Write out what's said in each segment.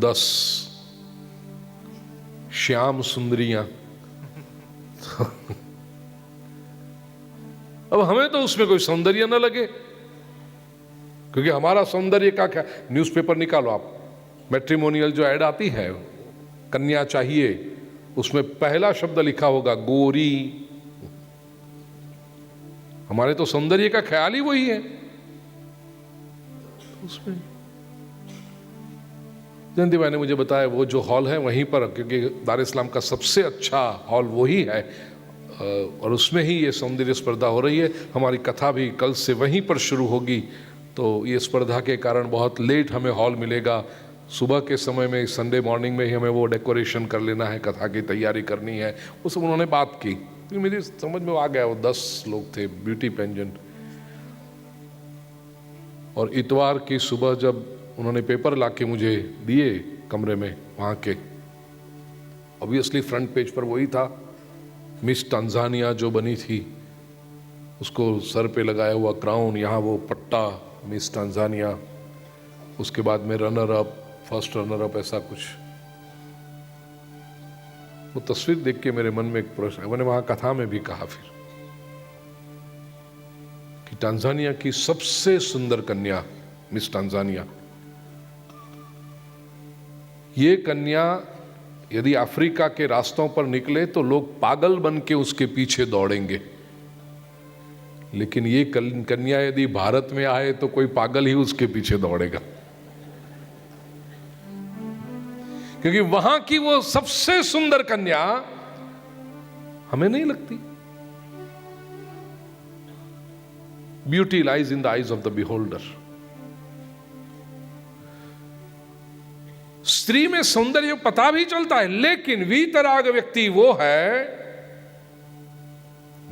10 श्याम सुंदरियां। अब हमें तो उसमें कोई सौंदर्य न लगे, क्योंकि हमारा सौंदर्य का क्या, न्यूज़पेपर निकालो आप, मैट्रिमोनियल जो ऐड आती है, कन्या चाहिए, उसमें पहला शब्द लिखा होगा गोरी। हमारे तो सौंदर्य का ख्याल ही वही है। उसमें जयंती भाई ने मुझे बताया वो जो हॉल है वहीं पर, क्योंकि दार इस्लाम का सबसे अच्छा हॉल वही है, और उसमें ही ये सौंदर्य स्पर्धा हो रही है। हमारी कथा भी कल से वहीं पर शुरू होगी, तो ये स्पर्धा के कारण बहुत लेट हमें हॉल मिलेगा। सुबह के समय में, संडे मॉर्निंग में ही हमें वो डेकोरेशन कर लेना है, कथा की तैयारी करनी है। वो सब उन्होंने बात की, मेरी समझ में आ गया। वो 10 लोग थे, ब्यूटी पेंजेंट। और इतवार की सुबह जब उन्होंने पेपर लाके मुझे दिए कमरे में वहाँ के, ऑब्वियसली फ्रंट पेज पर वही था, मिस टांजानिया जो बनी थी, उसको सर पे लगाया हुआ क्राउन, यहाँ वो पट्टा, मिस टांजानिया, उसके बाद में runner up, first runner up, ऐसा कुछ। वो तस्वीर देख के मेरे मन में एक प्रश्न है। मैंने वहां कथा में भी कहा फिर कि टांजानिया की सबसे सुंदर कन्या मिस टांजानिया, ये कन्या यदि अफ्रीका के रास्तों पर निकले तो लोग पागल बन के उसके पीछे दौड़ेंगे, लेकिन ये कन्या यदि भारत में आए तो कोई पागल ही उसके पीछे दौड़ेगा, क्योंकि वहां की वो सबसे सुंदर कन्या हमें नहीं लगती। Beauty lies in the eyes of the beholder. स्त्री में सौंदर्य पता भी चलता है, लेकिन वीतराग व्यक्ति वो है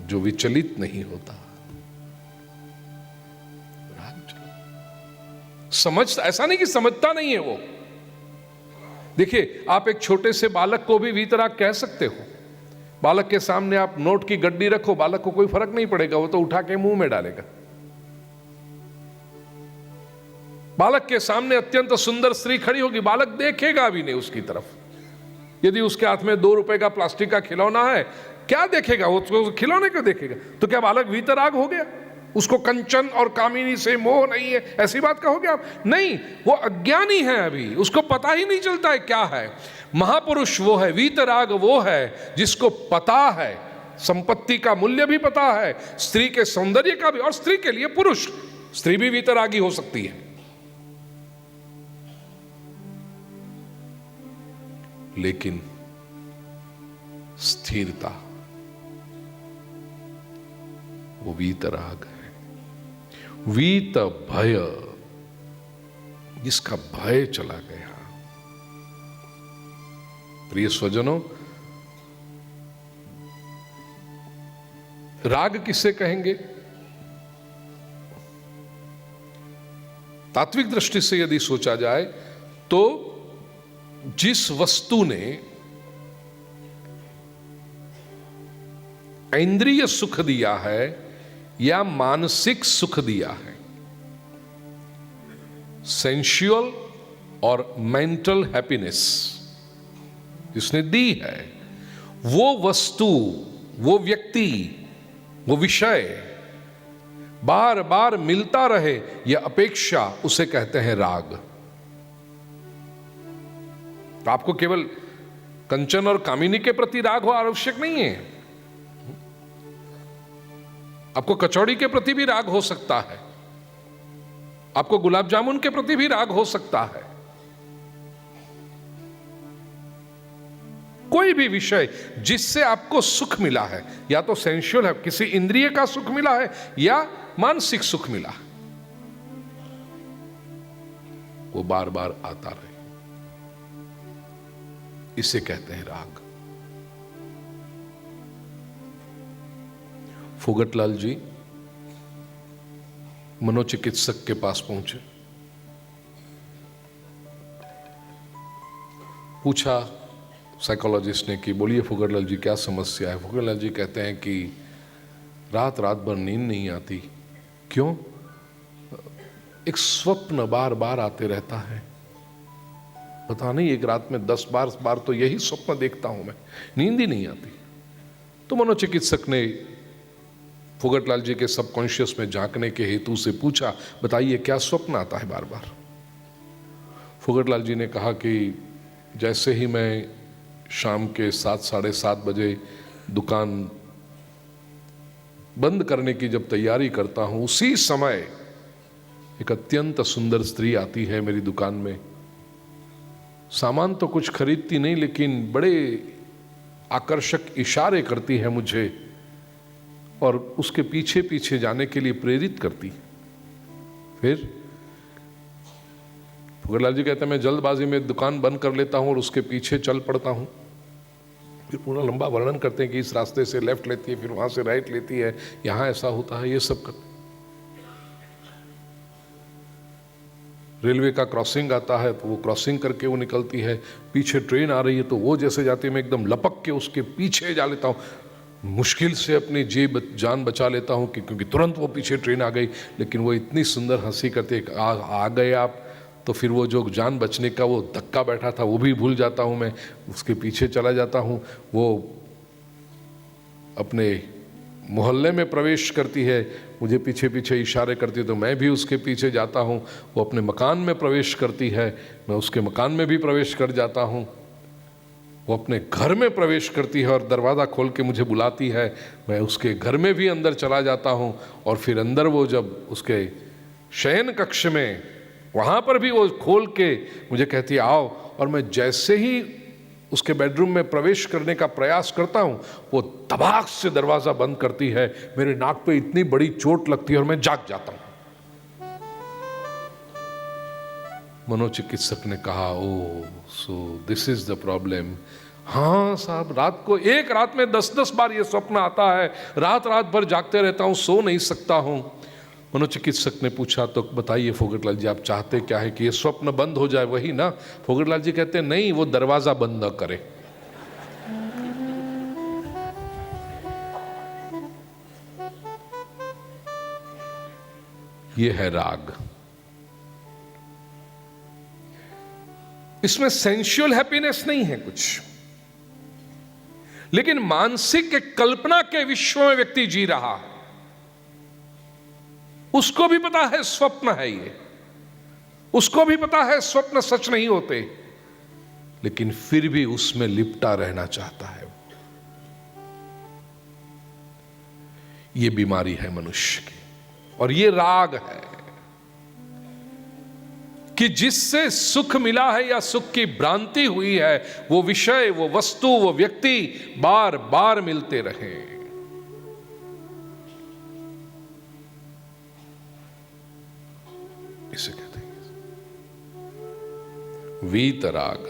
जो विचलित नहीं होता। समझ, ऐसा नहीं कि समझता नहीं है वो। देखिए, आप एक छोटे से बालक को भी वीतराग कह सकते हो। बालक के सामने आप नोट की गड्डी रखो, बालक को कोई फर्क नहीं पड़ेगा, वो तो उठा के मुंह में डालेगा। बालक के सामने अत्यंत सुंदर स्त्री खड़ी होगी, बालक देखेगा भी नहीं उसकी तरफ। यदि उसके हाथ में 2 रुपए का प्लास्टिक का खिलौना है, क्या देखेगा वो? खिलौने को देखेगा। तो क्या बालक वीतराग हो गया? उसको कंचन और कामिनी से मोह नहीं है, ऐसी बात कहोगे आप? नहीं, वो अज्ञानी है, अभी उसको पता ही नहीं चलता है क्या है। महापुरुष वो है, वीतराग वो है जिसको पता है, संपत्ति का मूल्य भी पता है, स्त्री के सौंदर्य का भी, और स्त्री के लिए पुरुष, स्त्री भी वीतरागी हो सकती है। लेकिन स्थिरता, वो वीतराग है। वीत भय, जिसका भय चला गया। प्रिय स्वजनों, राग किसे कहेंगे? तात्विक दृष्टि से यदि सोचा जाए तो जिस वस्तु ने इंद्रिय सुख दिया है या मानसिक सुख दिया है, सेंशुअल और मेंटल हैप्पीनेस जिसने दी है, वो वस्तु, वो व्यक्ति, वो विषय बार बार मिलता रहे, यह अपेक्षा, उसे कहते हैं राग। तो आपको केवल कंचन और कामिनी के प्रति राग हो आवश्यक नहीं है, आपको कचौड़ी के प्रति भी राग हो सकता है, आपको गुलाब जामुन के प्रति भी राग हो सकता है। कोई भी विषय जिससे आपको सुख मिला है, या तो सेंशुअल है, किसी इंद्रिय का सुख मिला है, या मानसिक सुख मिला है, वो बार बार आता रहे, इसे कहते हैं राग। फोगटलाल जी मनोचिकित्सक के पास पहुंचे, पूछा साइकोलॉजिस्ट ने कि बोलिए फोगटलाल जी क्या समस्या है? फोगटलाल जी कहते हैं कि रात रात भर नींद नहीं आती। क्यों? एक स्वप्न बार बार आते रहता है, पता नहीं एक रात में 10 बार तो यही स्वप्न देखता हूं मैं, नींद ही नहीं आती। तो मनोचिकित्सक ने फोगटलाल जी के सबकॉन्शियस में झांकने के हेतु से पूछा, बताइए क्या स्वप्न आता है बार बार। फोगटलाल जी ने कहा कि जैसे ही मैं शाम के 7 साढ़े 7 बजे दुकान बंद करने की जब तैयारी करता हूं, उसी समय एक अत्यंत सुंदर स्त्री आती है मेरी दुकान में। सामान तो कुछ खरीदती नहीं, लेकिन बड़े आकर्षक इशारे करती है मुझे और उसके पीछे पीछे जाने के लिए प्रेरित करती। फिर फोगटलाल जी कहते हैं मैं जल्दबाजी में दुकान बंद कर लेता हूं और उसके पीछे चल पड़ता हूं। फिर पूरा लंबा वर्णन करते हैं कि इस रास्ते से लेफ्ट लेती है, फिर वहां से राइट लेती है, यहां ऐसा होता है, ये सब करते। रेलवे का क्रॉसिंग आता है तो वो क्रॉसिंग करके वो निकलती है, पीछे ट्रेन आ रही है तो वो जैसे जाती है मैं एकदम लपक के उसके पीछे जा लेता हूँ, मुश्किल से अपनी जान बचा लेता हूँ क्योंकि तुरंत वो पीछे ट्रेन आ गई। लेकिन वो इतनी सुंदर हंसी करती है, आ गए आप, तो फिर वो जो जान बचने का वो धक्का बैठा था वो भी भूल जाता हूँ, मैं उसके पीछे चला जाता हूँ। वो अपने मोहल्ले में प्रवेश करती है, मुझे पीछे पीछे इशारे करती है तो मैं भी उसके पीछे जाता हूँ। वो अपने मकान में प्रवेश करती है, मैं उसके मकान में भी प्रवेश कर जाता हूँ। वो अपने घर में प्रवेश करती है और दरवाज़ा खोल के मुझे बुलाती है, मैं उसके घर में भी अंदर चला जाता हूँ। और फिर अंदर वो जब उसके शयन कक्ष में, वहाँ पर भी वो खोल के मुझे कहती है आओ, और मैं जैसे ही उसके बेडरूम में प्रवेश करने का प्रयास करता हूं, वो तबाक से दरवाजा बंद करती है, मेरे नाक पे इतनी बड़ी चोट लगती है और मैं जाग जाता हूं। मनोचिकित्सक ने कहा oh so this is the problem. हाँ साहब, एक रात में 10-10 बार ये स्वप्न आता है, रात भर जागते रहता हूं, सो नहीं सकता हूं। मनोचिकित्सक ने पूछा तो बताइए फोगटलाल जी आप चाहते क्या है कि ये स्वप्न बंद हो जाए, वही ना? फोगटलाल जी कहते हैं नहीं, वो दरवाजा बंद न करे। ये है राग। इसमें सेंसुअल हैप्पीनेस नहीं है कुछ, लेकिन मानसिक कल्पना के विश्व में व्यक्ति जी रहा है। उसको भी पता है स्वप्न है ये, उसको भी पता है स्वप्न सच नहीं होते, लेकिन फिर भी उसमें लिपटा रहना चाहता है। ये बीमारी है मनुष्य की, और ये राग है कि जिससे सुख मिला है या सुख की भ्रांति हुई है, वो विषय, वो वस्तु, वो व्यक्ति बार बार मिलते रहे। इसे कहते हैं वीतराग।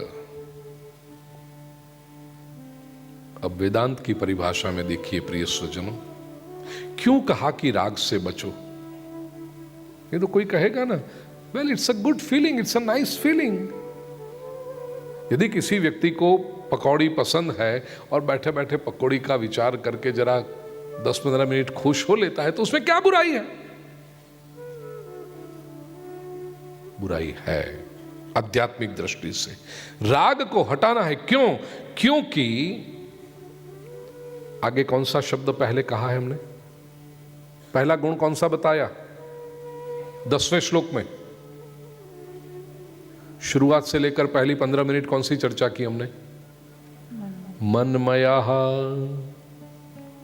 अब वेदांत की परिभाषा में देखिए प्रिय स्वजनों, क्यों कहा कि राग से बचो? ये तो कोई कहेगा ना, well it's a good feeling, it's a nice feeling. यदि किसी व्यक्ति को पकौड़ी पसंद है और बैठे बैठे पकौड़ी का विचार करके जरा 10-15 मिनट खुश हो लेता है, तो उसमें क्या बुराई है? बुराई है आध्यात्मिक दृष्टि से। राग को हटाना है। क्यों? क्योंकि आगे कौन सा शब्द पहले कहा है हमने? पहला गुण कौन सा बताया 10वें श्लोक में? शुरुआत से लेकर पहली 15 मिनट कौन सी चर्चा की हमने? मनमया।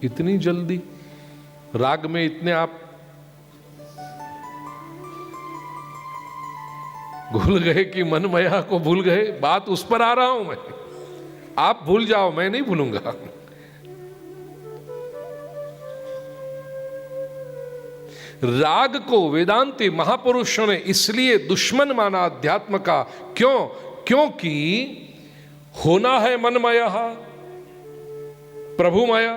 इतनी जल्दी राग में इतने आप भूल गए कि मनमया को भूल गए? बात उस पर आ रहा हूं मैं। आप भूल जाओ, मैं नहीं भूलूंगा। राग को वेदांती महापुरुषों ने इसलिए दुश्मन माना अध्यात्म का। क्यों? क्योंकि होना है मनमया, प्रभुमया।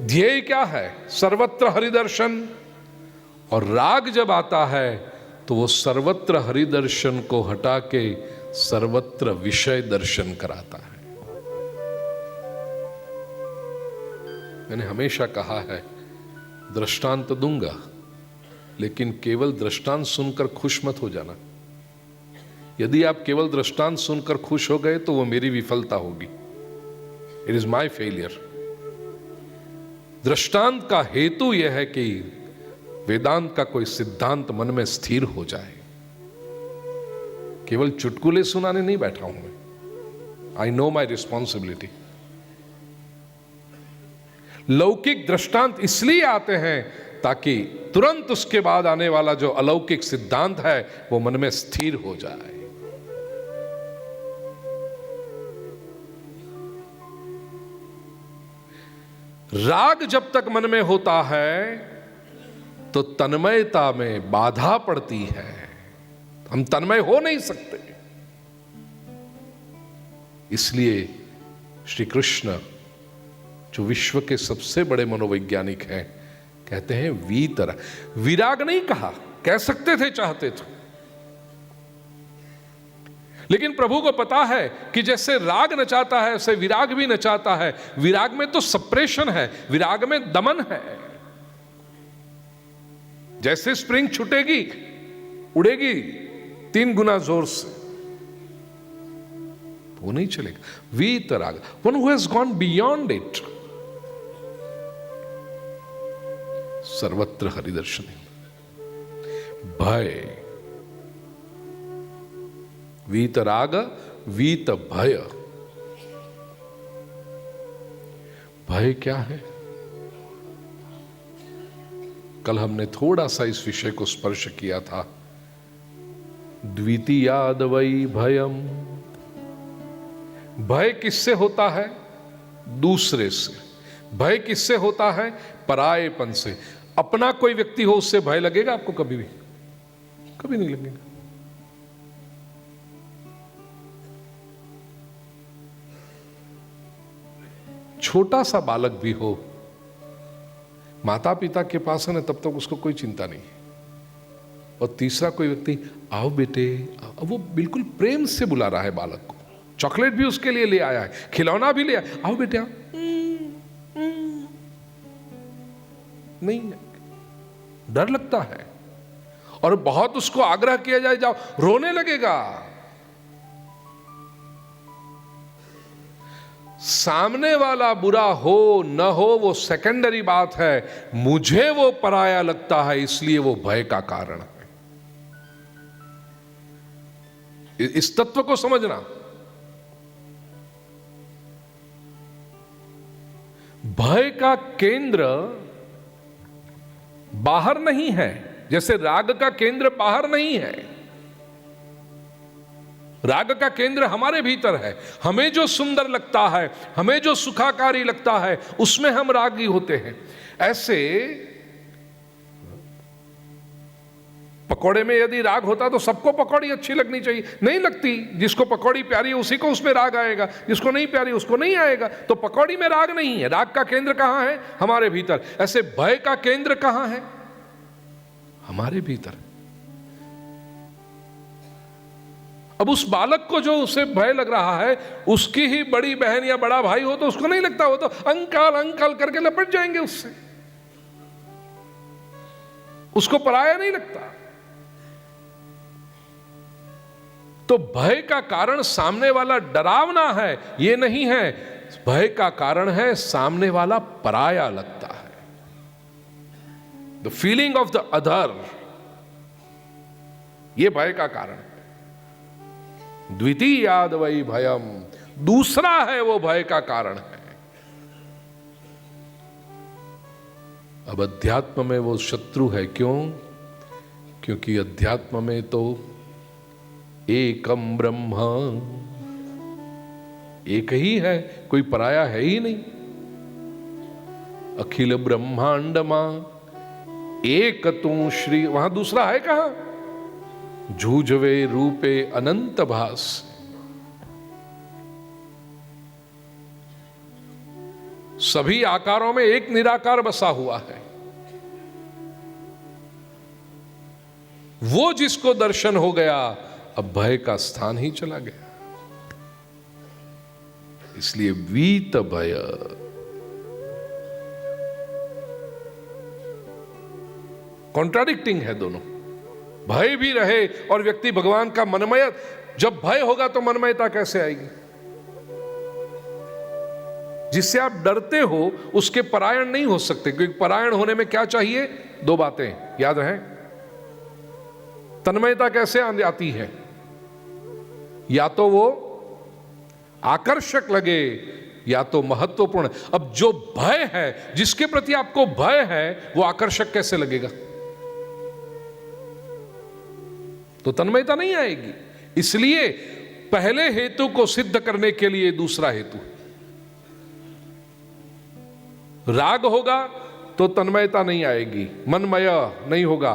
ध्येय क्या है? सर्वत्र हरिदर्शन। और राग जब आता है तो वो सर्वत्र हरिदर्शन को हटा के सर्वत्र विषय दर्शन कराता है। मैंने हमेशा कहा है, दृष्टांत दूंगा, लेकिन केवल दृष्टांत सुनकर खुश मत हो जाना। यदि आप केवल दृष्टांत सुनकर खुश हो गए तो वो मेरी विफलता होगी। It is my failure. दृष्टांत का हेतु यह है कि वेदांत का कोई सिद्धांत मन में स्थिर हो जाए। केवल चुटकुले सुनाने नहीं बैठा हूं मैं। I know my responsibility. लौकिक दृष्टांत इसलिए आते हैं ताकि तुरंत उसके बाद आने वाला जो अलौकिक सिद्धांत है वो मन में स्थिर हो जाए। राग जब तक मन में होता है तो तन्मयता में बाधा पड़ती है, हम तन्मय हो नहीं सकते। इसलिए श्री कृष्ण जो विश्व के सबसे बड़े मनोवैज्ञानिक हैं कहते हैं वीतराग। विराग नहीं कहा, कह सकते थे चाहते तो, लेकिन प्रभु को पता है कि जैसे राग नचाता है ऐसे विराग भी नचाता है। विराग में तो सप्रेशन है, विराग में दमन है। जैसे स्प्रिंग छूटेगी उड़ेगी 3 गुना जोर से, तो वो नहीं चलेगा। वीतराग, one who has gone beyond it. सर्वत्र हरिदर्शन। भय, वीतराग, वीत भय। भय क्या है? कल हमने थोड़ा सा इस विषय को स्पर्श किया था। द्वितीयाद वै भयम। भय किससे होता है? दूसरे से। भय किससे होता है? परायेपन से। अपना कोई व्यक्ति हो उससे भय लगेगा आपको? कभी भी कभी नहीं लगेगा। छोटा सा बालक भी हो, माता पिता के पास है ना, तब तक उसको कोई चिंता नहीं। और तीसरा कोई व्यक्ति, आओ बेटे, वो बिल्कुल प्रेम से बुला रहा है बालक को। चॉकलेट भी उसके लिए ले आया है, खिलौना भी ले आया, आओ बेटे आओ। नहीं, डर लगता है। और बहुत उसको आग्रह किया जाए जाओ, रोने लगेगा। सामने वाला बुरा हो न हो वो सेकेंडरी बात है, मुझे वो पराया लगता है, इसलिए वो भय का कारण है। इस तत्व को समझना। भय का केंद्र बाहर नहीं है, जैसे राग का केंद्र बाहर नहीं है। राग का केंद्र हमारे भीतर है। हमें जो सुंदर लगता है, हमें जो सुखाकारी लगता है, उसमें हम रागी होते हैं। ऐसे पकौड़े में यदि राग होता तो सबको पकौड़ी अच्छी लगनी चाहिए, नहीं लगती। जिसको पकौड़ी प्यारी है उसी को उसमें राग आएगा, जिसको नहीं प्यारी उसको नहीं आएगा। तो पकौड़ी में राग नहीं है। राग का केंद्र कहां है? हमारे भीतर। ऐसे भय का केंद्र कहां है? हमारे भीतर। अब उस बालक को जो उसे भय लग रहा है, उसकी ही बड़ी बहन या बड़ा भाई हो तो उसको नहीं लगता, हो तो अंकल अंकल करके लपट जाएंगे उससे, उसको पराया नहीं लगता। तो भय का कारण सामने वाला डरावना है ये नहीं है, भय का कारण है सामने वाला पराया लगता है। The feeling of the other, ये भय का कारण है। द्वितीयाद वै भयम, दूसरा है वो भय का कारण है। अब अध्यात्म में वो शत्रु है। क्यों? क्योंकि अध्यात्म में तो एकम ब्रह्म, एक ही है, कोई पराया है ही नहीं। अखिल ब्रह्मांड मां एक तू श्री, वहां दूसरा है कहां? जूझवे रूपे अनंत भास। सभी आकारों में एक निराकार बसा हुआ है। वो जिसको दर्शन हो गया, अब भय का स्थान ही चला गया। इसलिए वीत भय। कॉन्ट्राडिक्टिंग है दोनों। भय भी रहे और व्यक्ति भगवान का मनमय, जब भय होगा तो मनमयता कैसे आएगी? जिससे आप डरते हो उसके परायण नहीं हो सकते, क्योंकि परायण होने में क्या चाहिए? दो बातें याद रहे। तन्मयता कैसे आती है? या तो वो आकर्षक लगे या तो महत्वपूर्ण। अब जो भय है, जिसके प्रति आपको भय है, वो आकर्षक कैसे लगेगा? तो तन्मयता नहीं आएगी। इसलिए पहले हेतु को सिद्ध करने के लिए दूसरा हेतु। राग होगा तो तन्मयता नहीं आएगी, मनमय नहीं होगा।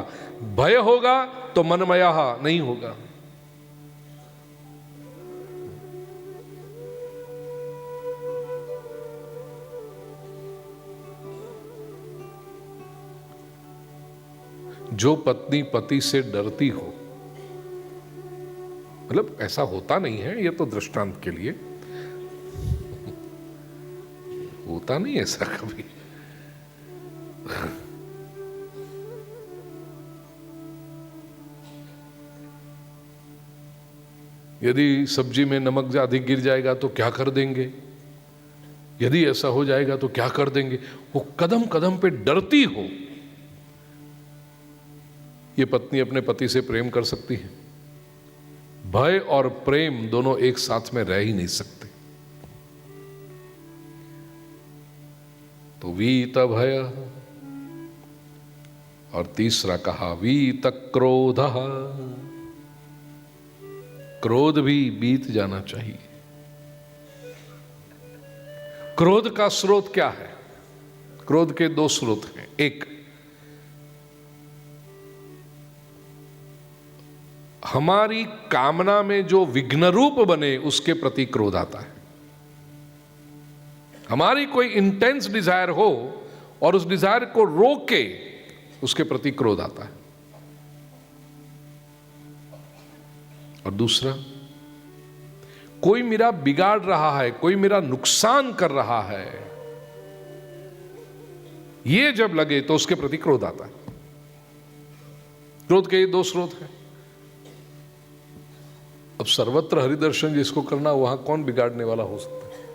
भय होगा तो मनमय नहीं होगा। जो पत्नी पति से डरती हो, मतलब ऐसा होता नहीं है, ये तो दृष्टांत के लिए, होता नहीं ऐसा कभी। यदि सब्जी में नमक ज्यादा गिर जाएगा तो क्या कर देंगे, यदि ऐसा हो जाएगा तो क्या कर देंगे, वो कदम कदम पे डरती हो। ये पत्नी अपने पति से प्रेम कर सकती है? भय और प्रेम दोनों एक साथ में रह ही नहीं सकते। तो वीत भय, और तीसरा कहा वीत क्रोध। क्रोध भी बीत जाना चाहिए। क्रोध का स्रोत क्या है? क्रोध के दो स्रोत हैं। एक, हमारी कामना में जो विघ्न रूप बने उसके प्रति क्रोध आता है। हमारी कोई इंटेंस डिजायर हो और उस डिजायर को रोके, उसके प्रति क्रोध आता है। और दूसरा, कोई मेरा बिगाड़ रहा है, कोई मेरा नुकसान कर रहा है, ये जब लगे तो उसके प्रति क्रोध आता है। क्रोध के ये दो स्रोत हैं। अब सर्वत्र हरिदर्शन जिसको करना, वहां कौन बिगाड़ने वाला हो सकता है?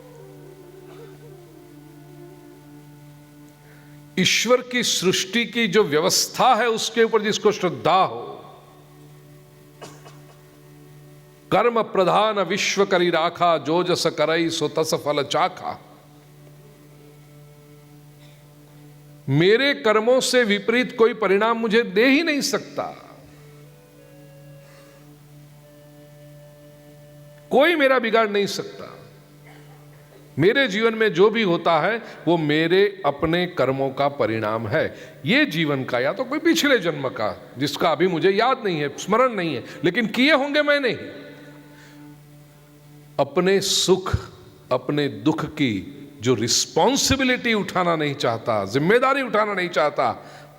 ईश्वर की सृष्टि की जो व्यवस्था है उसके ऊपर जिसको श्रद्धा हो, कर्म प्रधान विश्व करी राखा, जो जस करई सो तस फल चाखा। मेरे कर्मों से विपरीत कोई परिणाम मुझे दे ही नहीं सकता। कोई मेरा बिगाड़ नहीं सकता। मेरे जीवन में जो भी होता है वो मेरे अपने कर्मों का परिणाम है। ये जीवन का या तो कोई पिछले जन्म का, जिसका अभी मुझे याद नहीं है, स्मरण नहीं है, लेकिन किए होंगे मैंने ही। अपने सुख, अपने दुख की जो रिस्पॉन्सिबिलिटी उठाना नहीं चाहता, जिम्मेदारी उठाना नहीं चाहता,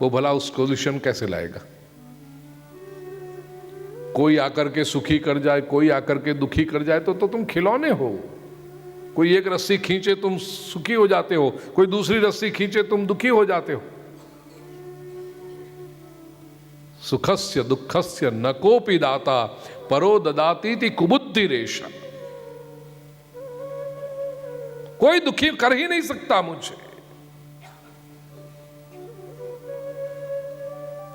वो भला उस पोजीशन कैसे लाएगा? कोई आकर के सुखी कर जाए, कोई आकर के दुखी कर जाए तो तुम खिलौने हो। कोई एक रस्सी खींचे तुम सुखी हो जाते हो, कोई दूसरी रस्सी खींचे तुम दुखी हो जाते हो। सुखस्य दुखस्य न कोपि दाता, परो ददातीति कुबुद्धि रेशा। कोई दुखी कर ही नहीं सकता मुझे।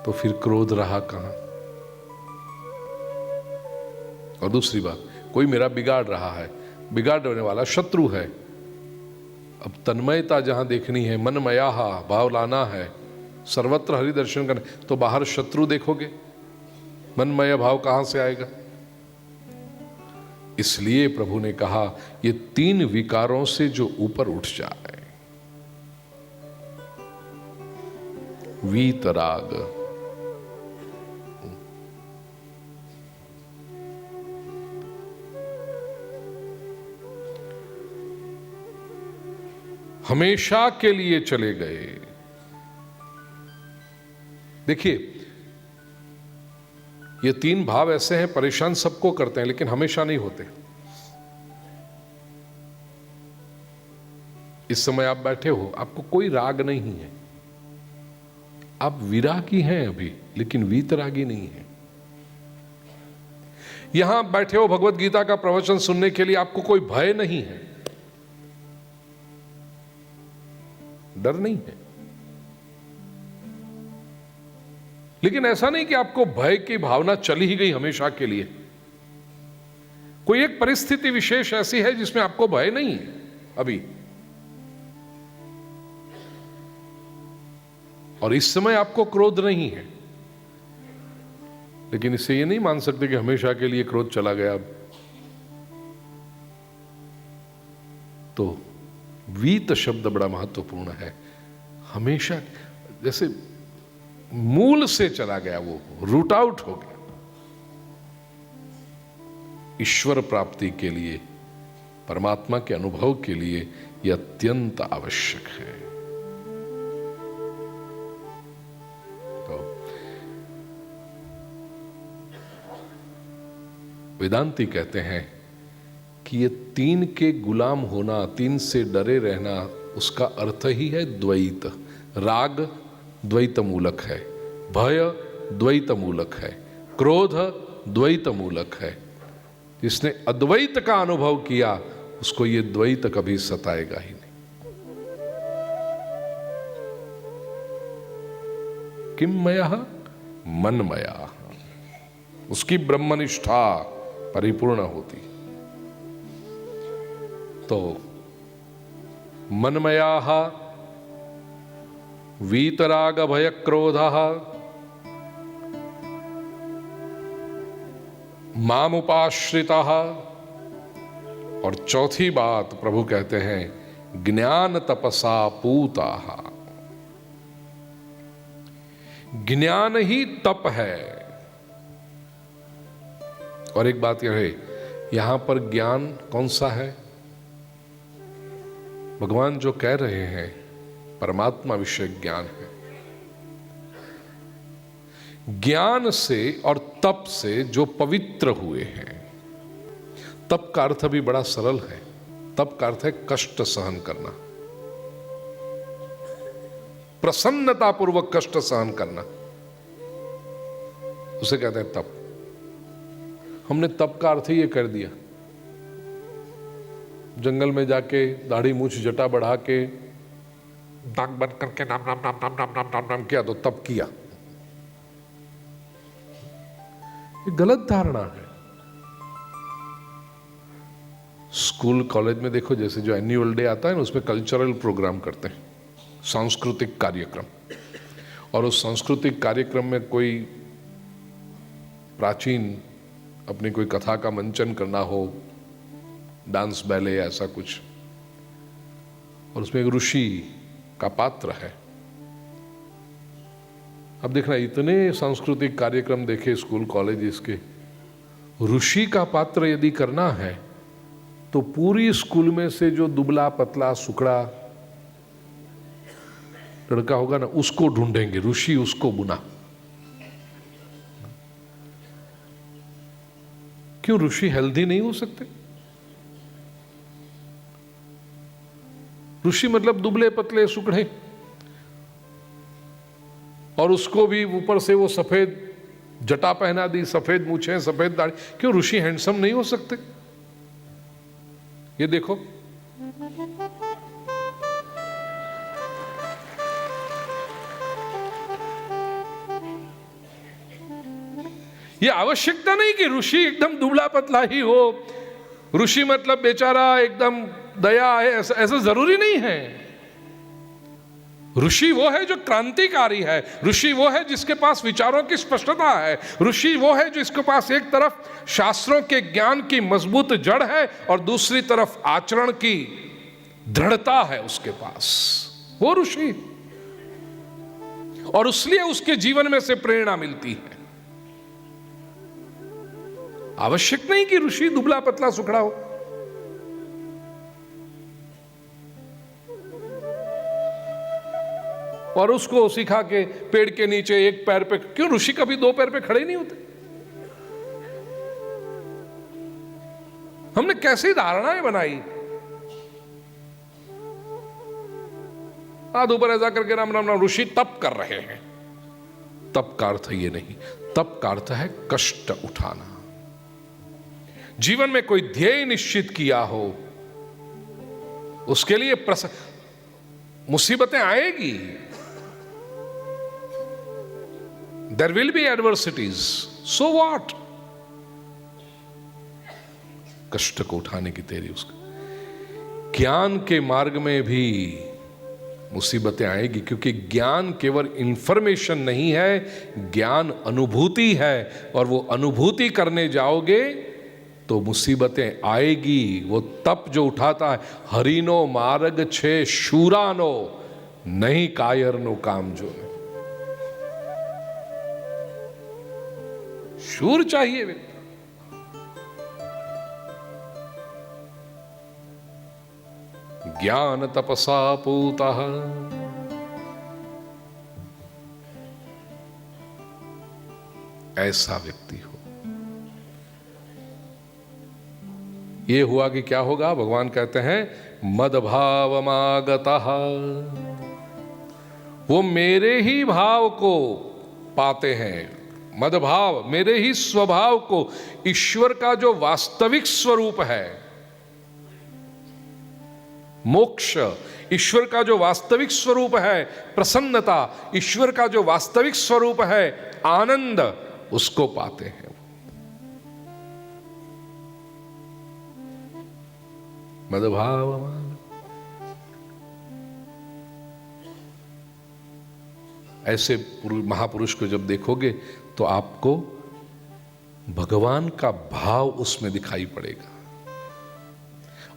तो फिर क्रोध रहा कहां? और दूसरी बात, कोई मेरा बिगाड़ रहा है, बिगाड़ने वाला शत्रु है। अब तन्मयता जहां देखनी है, मनमया भाव लाना है, सर्वत्र हरि दर्शन करना, तो बाहर शत्रु देखोगे, मनमय भाव कहां से आएगा? इसलिए प्रभु ने कहा ये तीन विकारों से जो ऊपर उठ जाए, वीतराग, हमेशा के लिए चले गए। देखिए, ये तीन भाव ऐसे हैं, परेशान सबको करते हैं लेकिन हमेशा नहीं होते। इस समय आप बैठे हो, आपको कोई राग नहीं है, आप विरागी हैं अभी, लेकिन वीतरागी नहीं है। यहां बैठे हो भगवत गीता का प्रवचन सुनने के लिए, आपको कोई भय नहीं है, डर नहीं है। लेकिन ऐसा नहीं कि आपको भय की भावना चली ही गई हमेशा के लिए। कोई एक परिस्थिति विशेष ऐसी है जिसमें आपको भय नहीं है अभी, और इस समय आपको क्रोध नहीं है। लेकिन इससे ये नहीं मान सकते कि हमेशा के लिए क्रोध चला गया। अब तो वीत शब्द बड़ा महत्वपूर्ण है। हमेशा जैसे मूल से चला गया, वो रूट आउट हो गया। ईश्वर प्राप्ति के लिए, परमात्मा के अनुभव के लिए यह अत्यंत आवश्यक है। वेदांती कहते हैं कि ये तीन के गुलाम होना, तीन से डरे रहना, उसका अर्थ ही है द्वैत। राग द्वैत मूलक है, भय द्वैत मूलक है, क्रोध द्वैत मूलक है। जिसने अद्वैत का अनुभव किया उसको ये द्वैत कभी सताएगा ही नहीं। किम मयः मनमया, उसकी ब्रह्मनिष्ठा परिपूर्ण होती। तो मनमयाः वीतराग भय क्रोधः मामुपाश्रितः। और चौथी बात प्रभु कहते हैं ज्ञान तपसा पूताः। ज्ञान ही तप है। और एक बात यह है, यहां पर ज्ञान कौन सा है? भगवान जो कह रहे हैं परमात्मा विषय ज्ञान है। ज्ञान से और तप से जो पवित्र हुए हैं। तप का अर्थ भी बड़ा सरल है। तप का अर्थ है कष्ट सहन करना, प्रसन्नता पूर्वक कष्ट सहन करना, उसे कहते हैं तप। हमने तप का अर्थ ही ये कर दिया। जंगल में जाके दाढ़ी मूछ जटा बढ़ा के नाक बंद करके नाम नाम नाम नाम नाम नाम नाम नाम किया तो तप किया। ये गलत धारणा है। स्कूल कॉलेज में देखो, जैसे जो एनुअल डे आता है ना, उसमें कल्चरल प्रोग्राम करते हैं, सांस्कृतिक कार्यक्रम। और उस सांस्कृतिक कार्यक्रम में कोई प्राचीन अपनी कोई कथा का मंचन करना हो, डांस बैले ऐसा कुछ, और उसमें एक ऋषि का पात्र है। अब देखना, इतने सांस्कृतिक कार्यक्रम देखे स्कूल कॉलेज के, ऋषि का पात्र यदि करना है तो पूरी स्कूल में से जो दुबला पतला सुकड़ा लड़का होगा ना, उसको ढूंढेंगे, ऋषि उसको बुना। क्यों ऋषि हेल्दी नहीं हो सकते? ऋषि मतलब दुबले पतले सुकड़े, और उसको भी ऊपर से वो सफेद जटा पहना दी, सफेद मूछें, सफेद दाढ़ी। क्यों ऋषि हैंडसम नहीं हो सकते? ये देखो, ये आवश्यकता नहीं कि ऋषि एकदम दुबला पतला ही हो, ऋषि मतलब बेचारा एकदम दया है, ऐसा जरूरी नहीं है। ऋषि वो है जो क्रांतिकारी है, ऋषि वो है जिसके पास विचारों की स्पष्टता है, ऋषि वो है जिसके पास एक तरफ शास्त्रों के ज्ञान की मजबूत जड़ है और दूसरी तरफ आचरण की दृढ़ता है उसके पास, वो ऋषि। और इसलिए उसके जीवन में से प्रेरणा मिलती है। आवश्यक नहीं कि ऋषि दुबला पतला सुखड़ा हो। और उसको सिखा के पेड़ के नीचे एक पैर पे, क्यों ऋषि कभी दो पैर पे खड़े नहीं होते? हमने कैसी धारणाएं बनाई। हाथ ऊपर ऐसा करके राम राम राम, ऋषि तप कर रहे हैं। तप का अर्थ ये नहीं, तप का अर्थ है कष्ट उठाना। जीवन में कोई ध्येय निश्चित किया हो, उसके लिए मुसीबतें आएगी। There will be adversities, so what. कष्ट को उठाने की तैयारी उसका। ज्ञान के मार्ग में भी मुसीबतें आएगी, क्योंकि ज्ञान केवल इंफॉर्मेशन नहीं है, ज्ञान अनुभूति है। और वो अनुभूति करने जाओगे तो मुसीबतें आएगी। वो तप जो उठाता है, हरिनो मार्ग छे शूरानो नहीं कायरनो काम जो है। शूर चाहिए व्यक्ति। ज्ञान तपसा पूता, ऐसा व्यक्ति हो। ये हुआ कि क्या होगा? भगवान कहते हैं मदभावमागतः, वो मेरे ही भाव को पाते हैं। मदभाव, मेरे ही स्वभाव को, ईश्वर का जो वास्तविक स्वरूप है, मोक्ष ईश्वर का जो वास्तविक स्वरूप है, प्रसन्नता ईश्वर का जो वास्तविक स्वरूप है, आनंद, उसको पाते हैं। मदभाव, ऐसे महापुरुष को जब देखोगे तो आपको भगवान का भाव उसमें दिखाई पड़ेगा।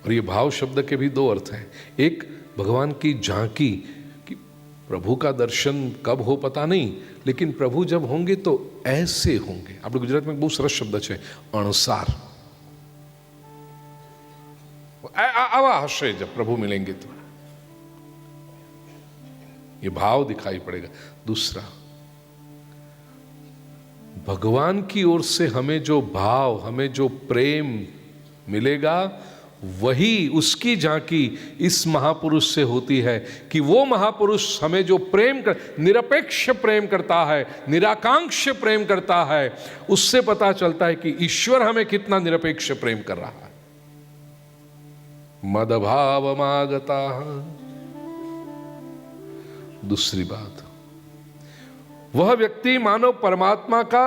और ये भाव शब्द के भी दो अर्थ हैं। एक भगवान की झांकी, कि प्रभु का दर्शन कब हो पता नहीं, लेकिन प्रभु जब होंगे तो ऐसे होंगे। आप गुजरात में बहुत सरस शब्द है अणसार, आवा हशे जब प्रभु मिलेंगे तो ये भाव दिखाई पड़ेगा। दूसरा, भगवान की ओर से हमें जो भाव, हमें जो प्रेम मिलेगा, वही उसकी झांकी इस महापुरुष से होती है। कि वो महापुरुष हमें जो प्रेम कर, निरपेक्ष प्रेम करता है, निराकांक्ष प्रेम करता है, उससे पता चलता है कि ईश्वर हमें कितना निरपेक्ष प्रेम कर रहा है। मदभावमागता। दूसरी बात, वह व्यक्ति मानो परमात्मा का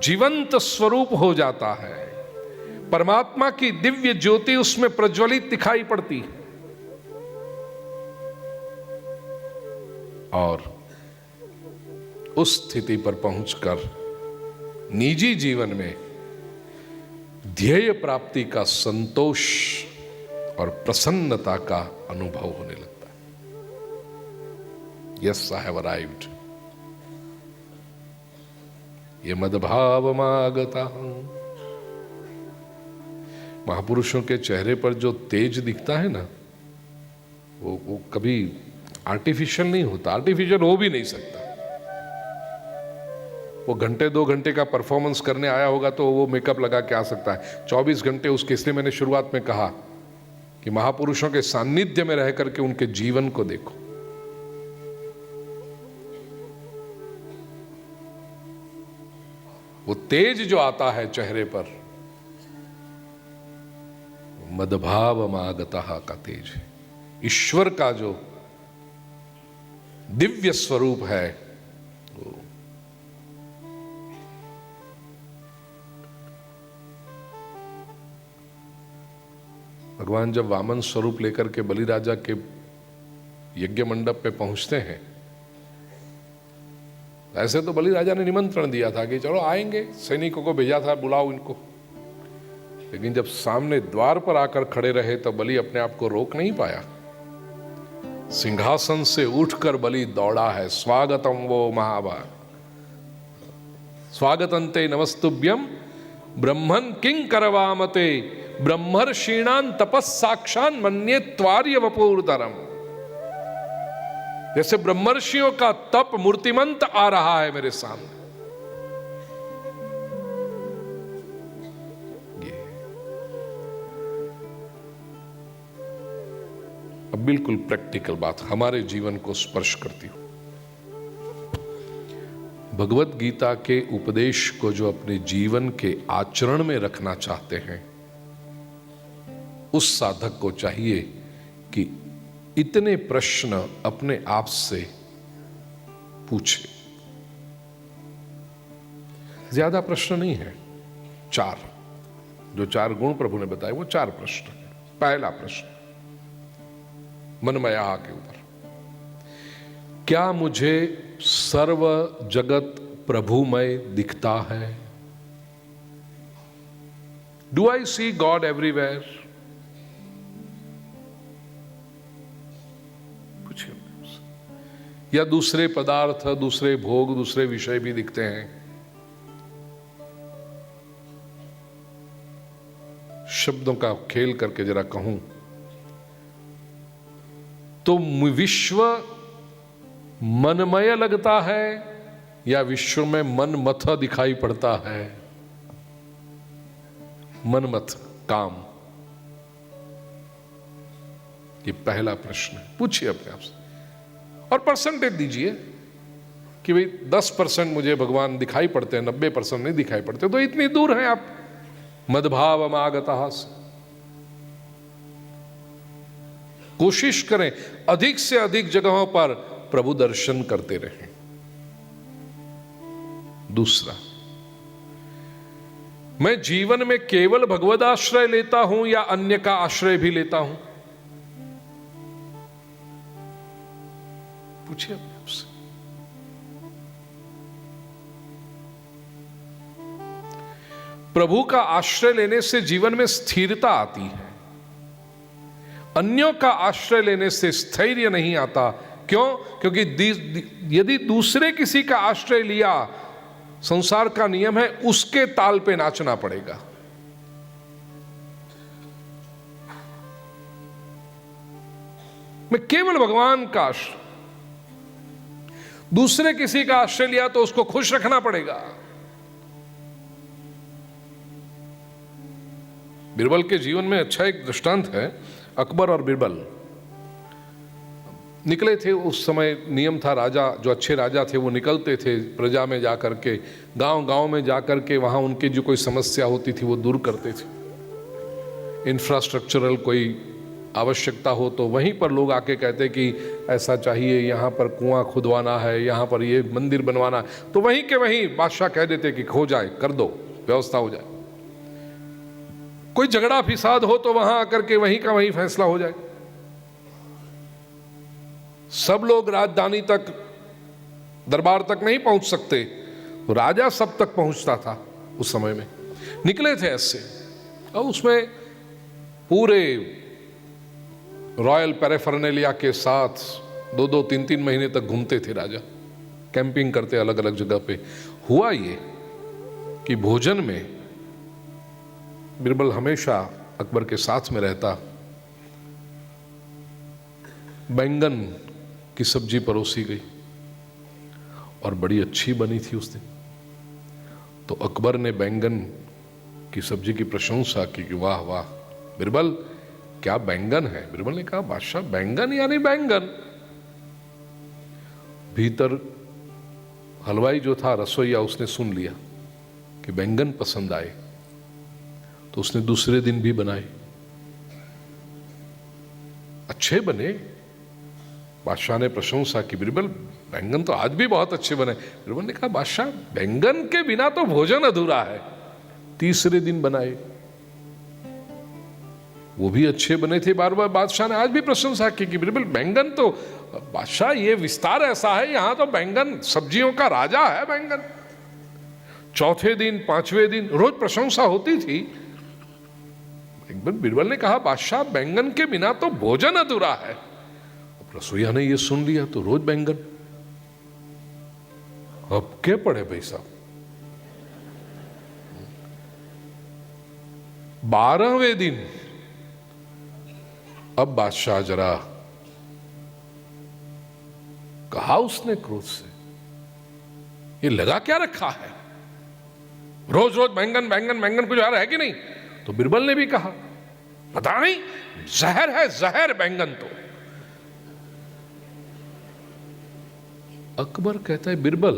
जीवंत स्वरूप हो जाता है। परमात्मा की दिव्य ज्योति उसमें प्रज्वलित दिखाई पड़ती है। और उस स्थिति पर पहुंचकर निजी जीवन में ध्येय प्राप्ति का संतोष और प्रसन्नता का अनुभव होने लगता है। Yes, I have arrived. ये मदभावमागता। महापुरुषों के चेहरे पर जो तेज दिखता है ना, वो कभी आर्टिफिशियल नहीं होता, आर्टिफिशियल हो भी नहीं सकता। वो घंटे 2 घंटे का परफॉर्मेंस करने आया होगा तो वो मेकअप लगा के आ सकता है। 24 घंटे उसके, इसलिए मैंने शुरुआत में कहा कि महापुरुषों के सान्निध्य में रह करके उनके जीवन को देखो। वो तेज जो आता है चेहरे पर, मदभावमागतः का तेज है। ईश्वर का जो दिव्य स्वरूप है, भगवान जब वामन स्वरूप लेकर के बलि राजा के यज्ञ मंडप पे पहुंचते हैं, ऐसे तो बलि राजा ने निमंत्रण दिया था कि चलो आएंगे, सैनिकों को भेजा था बुलाओ इनको। लेकिन जब सामने द्वार पर आकर खड़े रहे तो बलि अपने आप को रोक नहीं पाया। सिंहासन से उठकर बलि दौड़ा है। स्वागतम वो महाभाग, स्वागतंते नमस्तुभ्यम ब्रह्मन किंग करवामते ब्रह्मर्षीणान तपस्साक्षान मन्ये त्वार्य वपुर्धरम। जैसे ब्रह्मर्षियों का तप मूर्तिमंत आ रहा है मेरे सामने। अब बिल्कुल प्रैक्टिकल बात हमारे जीवन को स्पर्श करती हूं। भगवत गीता के उपदेश को जो अपने जीवन के आचरण में रखना चाहते हैं, उस साधक को चाहिए कि इतने प्रश्न अपने आप से पूछे। ज्यादा प्रश्न नहीं है, 4, जो 4 गुण प्रभु ने बताए वो 4 प्रश्न है। पहला प्रश्न मनमया के ऊपर, क्या मुझे सर्व जगत प्रभुमय दिखता है? Do I see God everywhere? पूछिए। या दूसरे पदार्थ, दूसरे भोग, दूसरे विषय भी दिखते हैं? शब्दों का खेल करके जरा कहूं तो विश्व मनमय लगता है या विश्व में मनमथ दिखाई पड़ता है? मनमथ, काम। ये पहला प्रश्न है, पूछिए अपने आप से और परसेंटेज दीजिए कि भाई 10% मुझे भगवान दिखाई पड़ते हैं, 90% नहीं दिखाई पड़ते, तो इतनी दूर हैं आप मद्भावमागतः से। कोशिश करें अधिक से अधिक जगहों पर प्रभु दर्शन करते रहें। दूसरा, मैं जीवन में केवल भगवद आश्रय लेता हूं या अन्य का आश्रय भी लेता हूं? पूछिए अपने आप से। प्रभु का आश्रय लेने से जीवन में स्थिरता आती है, अन्यों का आश्रय लेने से स्थैर्य नहीं आता। क्यों? क्योंकि यदि दूसरे किसी का आश्रय लिया, संसार का नियम है उसके ताल पे नाचना पड़ेगा। मैं केवल भगवान का आश्रय, दूसरे किसी का आश्रय लिया तो उसको खुश रखना पड़ेगा। बिरबल के जीवन में अच्छा एक दृष्टांत है। अकबर और बिरबल निकले थे, उस समय नियम था, राजा जो अच्छे राजा थे वो निकलते थे प्रजा में जाकर के, गांव-गांव में जाकर के वहां उनकी जो कोई समस्या होती थी वो दूर करते थे। इंफ्रास्ट्रक्चरल कोई आवश्यकता हो तो वहीं पर लोग आके कहते कि ऐसा चाहिए, यहाँ पर कुआं खुदवाना है, यहाँ पर ये मंदिर बनवाना है, तो वहीं के वहीं बादशाह कह देते कि हो जाए, कर दो, व्यवस्था हो जाए। कोई झगड़ा फिसाद हो तो वहां आकर के वहीं का वहीं फैसला हो जाए। सब लोग राजधानी तक, दरबार तक नहीं पहुंच सकते, तो राजा सब तक पहुंचता था उस समय में। निकले थे ऐसे, और उसमें पूरे रॉयल पैराफर्नेलिया के साथ 2-2, 3-3 महीने तक घूमते थे राजा, कैंपिंग करते अलग अलग जगह पे। हुआ ये कि भोजन में बिरबल हमेशा अकबर के साथ में रहता। बैंगन की सब्जी परोसी गई और बड़ी अच्छी बनी थी उस दिन। तो अकबर ने बैंगन की सब्जी की प्रशंसा की कि वाह वाह बिरबल, क्या बैंगन है। बिरबल ने कहा, बादशाह बैंगन यानी बैंगन। भीतर हलवाई जो था, रसोईया, उसने सुन लिया कि बैंगन पसंद आए, तो उसने दूसरे दिन भी बनाए, अच्छे बने। बादशाह ने प्रशंसा की, बिरबल बैंगन तो आज भी बहुत अच्छे बने। बिरबल ने कहा, बादशाह बैंगन के बिना तो भोजन अधूरा है। तीसरे दिन बनाए, वो भी अच्छे बने थे। बार बार बादशाह ने आज भी प्रशंसा की कि बिरबल बैंगन तो, बादशाह ये विस्तार ऐसा है, यहां तो बैंगन सब्जियों का राजा है बैंगन। चौथे दिन, 5वें दिन रोज प्रशंसा होती थी। एक बार बिरबल ने कहा, बादशाह बैंगन के बिना तो भोजन अधूरा है। रसोईया ने ये सुन लिया तो रोज बैंगन। अब क्या पड़े भाई साहब। 12वें दिन अब बादशाह जरा कहा उसने क्रोध से, ये लगा क्या रखा है, रोज रोज बैंगन बैंगन बैंगन, कुछ आ रहा है कि नहीं। तो बिरबल ने भी कहा, पता नहीं, जहर है जहर बैंगन तो। अकबर कहता है, बिरबल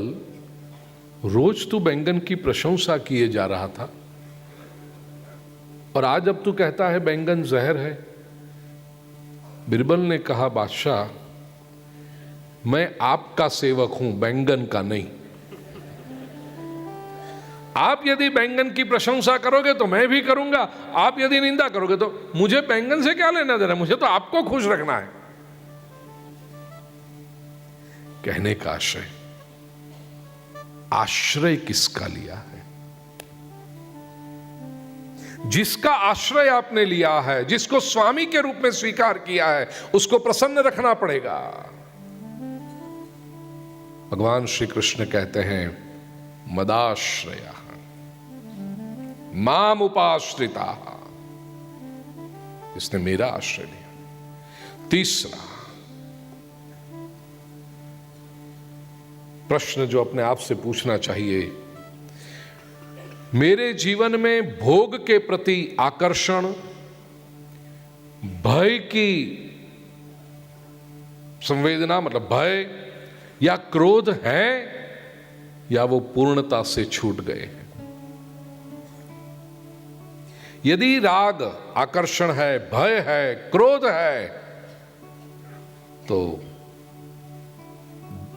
रोज तू बैंगन की प्रशंसा किए जा रहा था और आज अब तू कहता है बैंगन जहर है। बिरबल ने कहा, बादशाह मैं आपका सेवक हूं, बैंगन का नहीं। आप यदि बैंगन की प्रशंसा करोगे तो मैं भी करूंगा, आप यदि निंदा करोगे तो मुझे बैंगन से क्या लेना देना, मुझे तो आपको खुश रखना है। कहने का आशय, आश्रय किसका लिया है? जिसका आश्रय आपने लिया है, जिसको स्वामी के रूप में स्वीकार किया है, उसको प्रसन्न रखना पड़ेगा। भगवान श्री कृष्ण कहते हैं, मदाश्रया माम उपाश्रिता, इसने मेरा आश्रय लिया। तीसरा प्रश्न जो अपने आप से पूछना चाहिए, मेरे जीवन में भोग के प्रति आकर्षण, भय की संवेदना मतलब भय या क्रोध है, या वो पूर्णता से छूट गए हैं? यदि राग आकर्षण है, भय है, क्रोध है, तो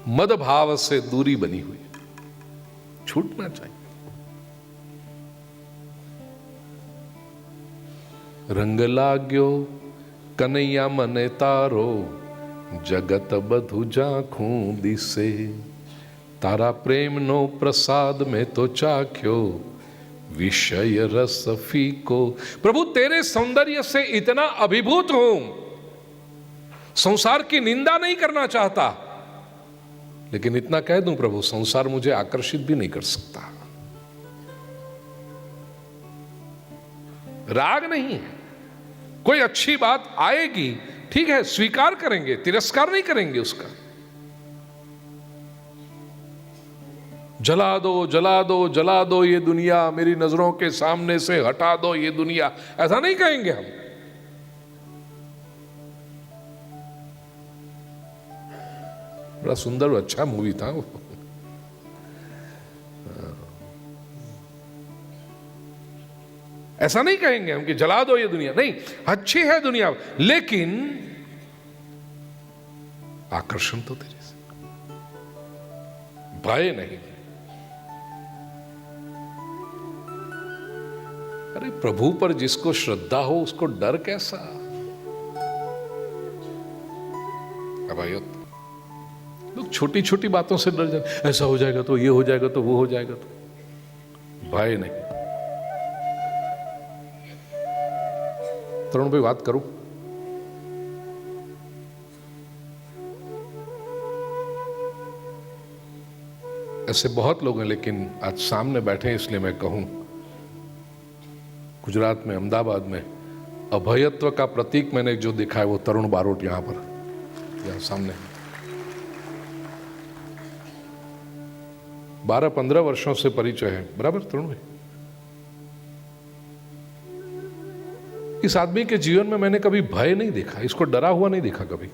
मद भाव से दूरी बनी हुई है, छूटना चाहिए। रंग लाग्यो कन्हैया मने तारो, जगत बधु जाखूं दिसे, तारा प्रेम नो प्रसाद में तो चाख्यो, विषय रस फीको। प्रभु तेरे सौंदर्य से इतना अभिभूत हूं, संसार की निंदा नहीं करना चाहता, लेकिन इतना कह दूं प्रभु, संसार मुझे आकर्षित भी नहीं कर सकता। राग नहीं है, कोई अच्छी बात आएगी, ठीक है, स्वीकार करेंगे, तिरस्कार नहीं करेंगे उसका। जला दो जला दो जला दो ये दुनिया, मेरी नजरों के सामने से हटा दो ये दुनिया, ऐसा नहीं कहेंगे हम। बड़ा सुंदर और अच्छा मूवी था वो। ऐसा नहीं कहेंगे हम कि जला दो ये दुनिया, नहीं, अच्छी है दुनिया, लेकिन आकर्षण तो तेरे से, भय नहीं। अरे प्रभु पर जिसको श्रद्धा हो उसको डर कैसा? भाई लोग छोटी छोटी बातों से डर जाते, ऐसा हो जाएगा तो, ये हो जाएगा तो, वो हो जाएगा तो। भय नहीं। तरुण भाई बात करूं, ऐसे बहुत लोग हैं, लेकिन आज सामने बैठे हैं इसलिए मैं कहूं, गुजरात में अहमदाबाद में अभयत्व का प्रतीक मैंने जो देखा है वो तरुण बारोट यहां पर, यहां सामने 12-15 वर्षों से परिचय है, बराबर तरुण भाई? इस आदमी के जीवन में मैंने कभी भय नहीं देखा, इसको डरा हुआ नहीं देखा कभी।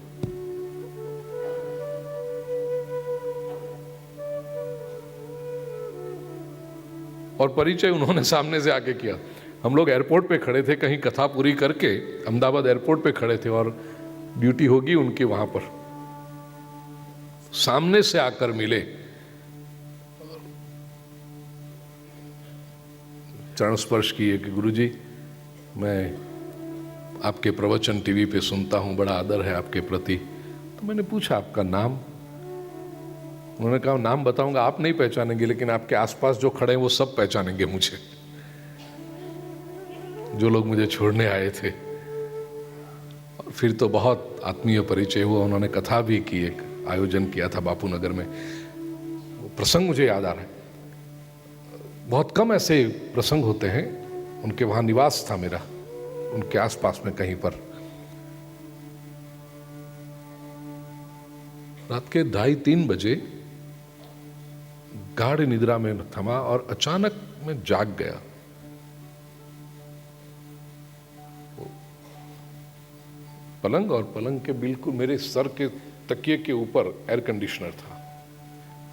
और परिचय उन्होंने सामने से आके किया। हम लोग एयरपोर्ट पे खड़े थे, कहीं कथा पूरी करके अहमदाबाद एयरपोर्ट पे खड़े थे और ड्यूटी होगी उनकी वहां पर, सामने से आकर मिले, चरण स्पर्श किए कि गुरुजी मैं आपके प्रवचन टीवी पे सुनता हूं, बड़ा आदर है आपके प्रति। तो मैंने पूछा आपका नाम? उन्होंने कहा नाम बताऊंगा आप नहीं पहचानेंगे, लेकिन आपके आसपास जो खड़े हैं वो सब पहचानेंगे मुझे, जो लोग मुझे छोड़ने आए थे। और फिर तो बहुत आत्मीय परिचय हुआ। उन्होंने कथा भी की, एक आयोजन किया था बापू नगर में, वो प्रसंग मुझे याद आ रहा है। बहुत कम ऐसे प्रसंग होते हैं। उनके वहां निवास था मेरा, उनके आसपास में कहीं पर। रात के 2:30-3 बजे गाढ़ निद्रा में थमा और अचानक मैं जाग गया। पलंग और पलंग के बिल्कुल मेरे सर के तकिए के ऊपर एयर कंडीशनर था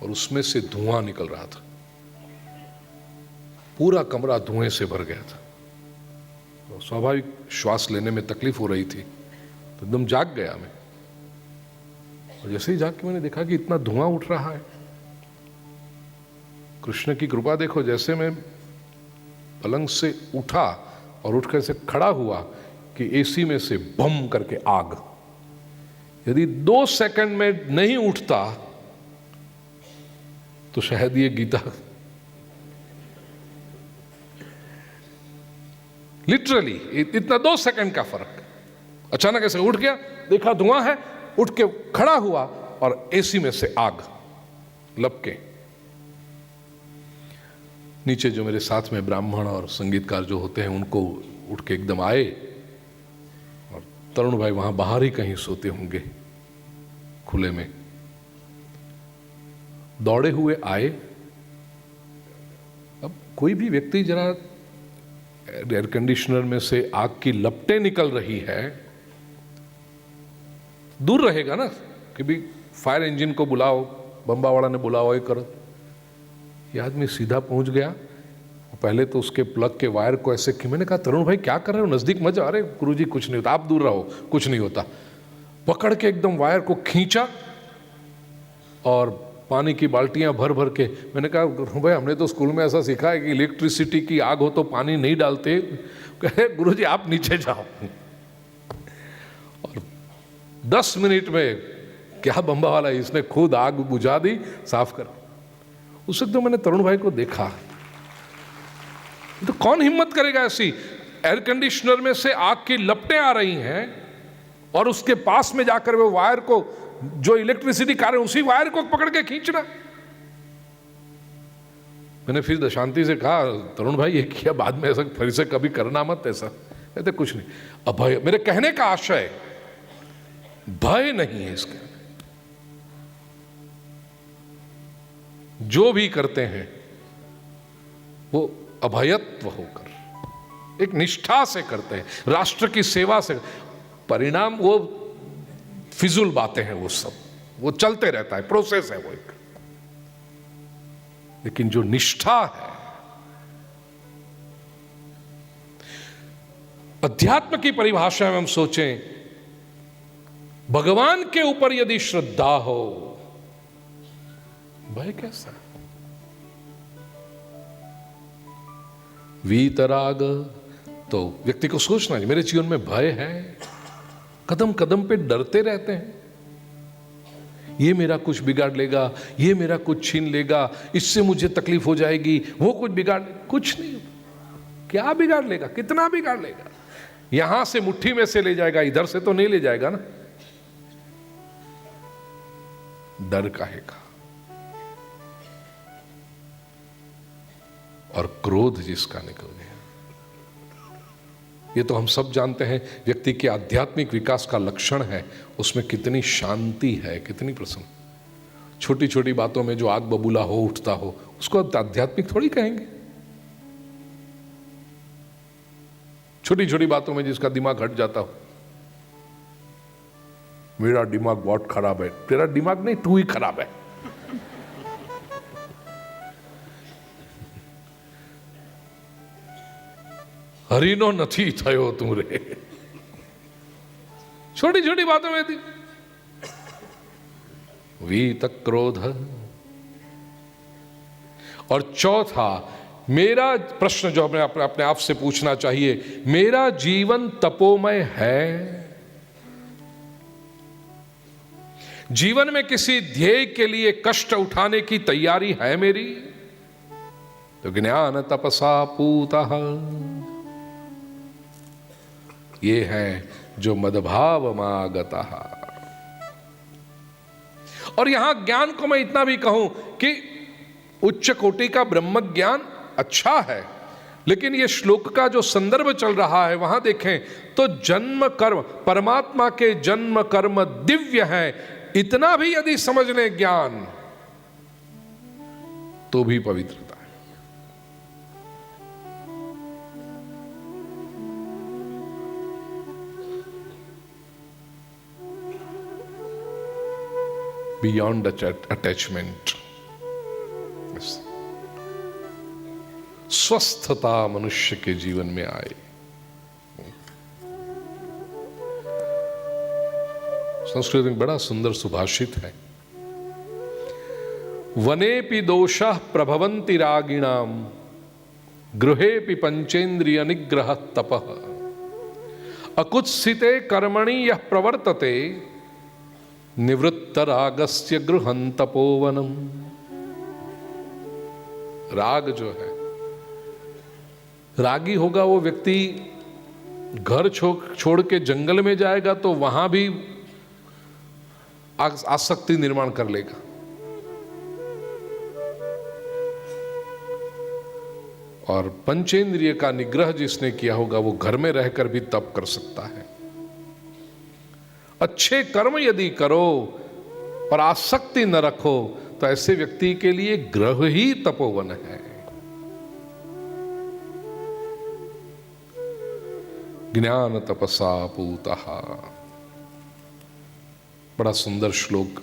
और उसमें से धुआं निकल रहा था। पूरा कमरा धुएं से भर गया था। तो स्वाभाविक श्वास लेने में तकलीफ हो रही थी, तो एकदम जाग गया मैं। और जैसे ही जाग के मैंने देखा कि इतना धुआं उठ रहा है। कृष्ण की कृपा देखो, जैसे मैं पलंग से उठा और उठकर से खड़ा हुआ कि एसी में से बम करके आग। यदि 2 सेकंड में नहीं उठता तो शायद ये गीता, लिटरली इतना 2 सेकंड का फर्क। अचानक ऐसे उठ गया, देखा धुआं है, उठ के खड़ा हुआ और एसी में से आग लपके। नीचे जो मेरे साथ में ब्राह्मण और संगीतकार जो होते हैं उनको उठ के एकदम आए, और तरुण भाई वहां बाहर ही कहीं सोते होंगे खुले में। दौड़े हुए आए। अब कोई भी व्यक्ति जरा एयर कंडीशनर में से आग की लपटें निकल रही है, दूर रहेगा ना कि भी फायर इंजन को बुलाओ, बम्बावाड़ा ने बुलाओ, ये करो। ये आदमी सीधा पहुंच गया। पहले तो उसके प्लग के वायर को ऐसे कि मैंने कहा तरुण भाई क्या कर रहे हो, नजदीक मत जाओ। अरे गुरुजी कुछ नहीं होता, आप दूर रहो, कुछ नहीं होता। पकड़ के एकदम वायर को खींचा और पानी की बाल्टियां भर भर के, मैंने कहा भाई हमने तो स्कूल में ऐसा सीखा है कि इलेक्ट्रिसिटी की आग हो तो पानी नहीं डालते। कहे गुरुजी आप नीचे जाओ। और 10 मिनट में क्या बम्बा वाला, इसने खुद आग बुझा दी, साफ कर। उस वक्त तो मैंने तरुण भाई को देखा, तो कौन हिम्मत करेगा ऐसी। एयर कंडीशनर में से आग की लपटें आ रही हैं और उसके पास में जाकर वो वायर को, जो इलेक्ट्रिसिटी कार है उसी वायर को पकड़ के खींचना। मैंने फिर दशांति से कहा तरुण भाई ये किया, बाद में ऐसा फिर से कभी करना मत ऐसा। कहते कुछ नहीं। अभय, मेरे कहने का आशय भय नहीं है इसके। जो भी करते हैं वो अभयत्व होकर, एक निष्ठा से करते हैं, राष्ट्र की सेवा से। परिणाम वो फिजूल बातें हैं, वो सब वो चलते रहता है, प्रोसेस है वो एक। लेकिन जो निष्ठा है, अध्यात्म की परिभाषा में हम सोचें, भगवान के ऊपर यदि श्रद्धा हो, भय कैसा? वीतराग, तो व्यक्ति को सोचना है मेरे जीवन में भय है, कदम कदम पे डरते रहते हैं, ये मेरा कुछ बिगाड़ लेगा, ये मेरा कुछ छीन लेगा, इससे मुझे तकलीफ हो जाएगी, वो कुछ बिगाड़, कुछ नहीं। क्या बिगाड़ लेगा, कितना बिगाड़ लेगा? यहां से मुट्ठी में से ले जाएगा, इधर से तो नहीं ले जाएगा ना। डर काहे का? और क्रोध जिसका निकल गया, ये तो हम सब जानते हैं व्यक्ति के आध्यात्मिक विकास का लक्षण है। उसमें कितनी शांति है, कितनी प्रसन्न। छोटी छोटी बातों में जो आग बबूला हो उठता हो, उसको आध्यात्मिक थोड़ी कहेंगे। छोटी छोटी बातों में जिसका दिमाग हट जाता हो, मेरा दिमाग बहुत खराब है। तेरा दिमाग नहीं, तू ही खराब है। हरीनो नहीं थयो तू रे। छोटी छोटी बातों में थी। वीत क्रोध। और चौथा, मेरा प्रश्न जो हमें अपने आप से पूछना चाहिए, मेरा जीवन तपोमय है? जीवन में किसी ध्येय के लिए कष्ट उठाने की तैयारी है मेरी? तो ज्ञान तपसा पूतः, ये है जो मदभाव मागतः। और यहां ज्ञान को मैं इतना भी कहूं कि उच्च कोटि का ब्रह्म ज्ञान अच्छा है, लेकिन ये श्लोक का जो संदर्भ चल रहा है वहां देखें तो जन्म कर्म, परमात्मा के जन्म कर्म दिव्य है, इतना भी यदि समझ लें ज्ञान तो भी पवित्रता है। बियॉन्ड अटैचमेंट, स्वस्थता मनुष्य के जीवन में आए। संस्कृत में बड़ा सुंदर सुभाषित है। वनेपि दोषः प्रभवन्ति रागिणाम गृहेपि पंचेन्द्रिय निग्रह तपः अकुत्सिते कर्मणि यः प्रवर्तते निवृत्त रागस्य गृहं तपोवनम। राग जो है, रागी होगा वो व्यक्ति घर छोड़ के जंगल में जाएगा तो वहां भी आसक्ति निर्माण कर लेगा। और पंचेंद्रिय का निग्रह जिसने किया होगा वो घर में रहकर भी तप कर सकता है। अच्छे कर्म यदि करो और आसक्ति न रखो तो ऐसे व्यक्ति के लिए ग्रह ही तपोवन है। ज्ञान तपसा पूतः, बड़ा सुंदर श्लोक